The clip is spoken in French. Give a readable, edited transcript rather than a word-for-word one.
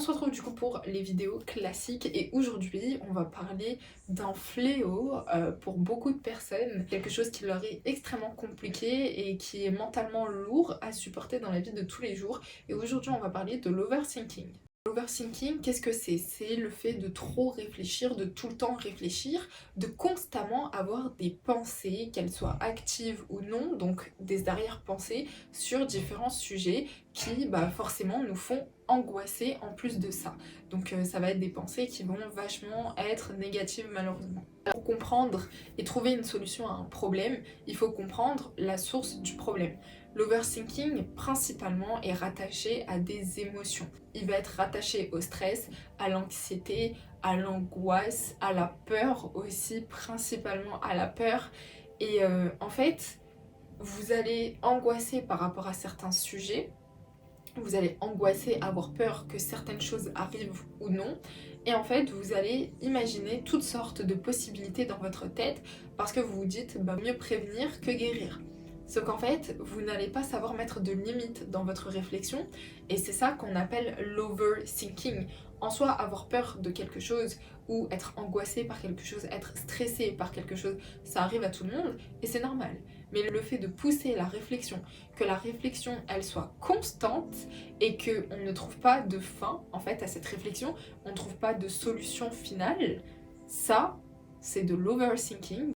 On se retrouve du coup pour les vidéos classiques et aujourd'hui on va parler d'un fléau pour beaucoup de personnes, quelque chose qui leur est extrêmement compliqué et qui est mentalement lourd à supporter dans la vie de tous les jours. Et aujourd'hui on va parler de l'overthinking. L'overthinking, qu'est-ce que c'est? C'est le fait de trop réfléchir, de tout le temps réfléchir, de constamment avoir des pensées, qu'elles soient actives ou non, donc des arrière-pensées sur différents sujets qui forcément nous font angoisser en plus de ça. Donc ça va être des pensées qui vont vachement être négatives malheureusement. Pour comprendre et trouver une solution à un problème, il faut comprendre la source du problème. L'overthinking, principalement, est rattaché à des émotions. Il va être rattaché au stress, à l'anxiété, à l'angoisse, à la peur aussi, principalement à la peur. Et en fait, vous allez angoisser par rapport à certains sujets, vous allez angoisser, avoir peur que certaines choses arrivent ou non. Et en fait, vous allez imaginer toutes sortes de possibilités dans votre tête parce que vous vous dites mieux prévenir que guérir. Sauf qu'en fait, vous n'allez pas savoir mettre de limites dans votre réflexion et c'est ça qu'on appelle l'overthinking. En soi, avoir peur de quelque chose ou être angoissé par quelque chose, être stressé par quelque chose, ça arrive à tout le monde et c'est normal. Mais le fait de pousser la réflexion, que la réflexion elle soit constante et qu'on ne trouve pas de fin en fait à cette réflexion, on ne trouve pas de solution finale, ça c'est de l'overthinking.